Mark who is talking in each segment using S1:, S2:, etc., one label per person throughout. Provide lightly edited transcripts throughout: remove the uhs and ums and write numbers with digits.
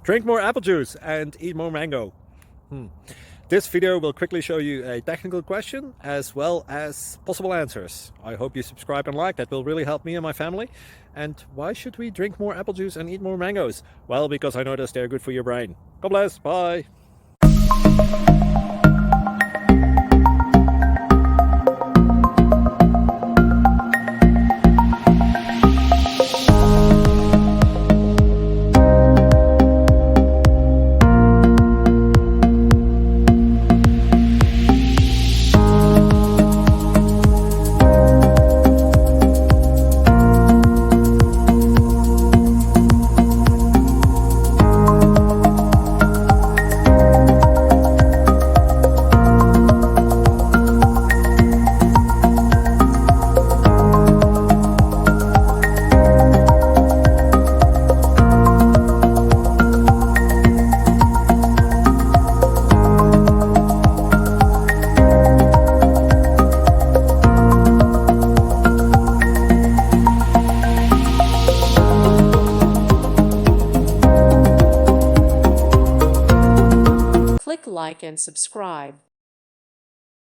S1: Drink more apple juice and eat more mango. This video will quickly show you a technical question as well as possible answers. I hope you subscribe and like, that will really help me and my family. And why should we drink more apple juice and eat more mangoes? Well, because I noticed they're good for your brain. God bless, bye.
S2: Click like and subscribe.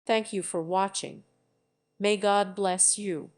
S2: Thank you for watching. May God bless you.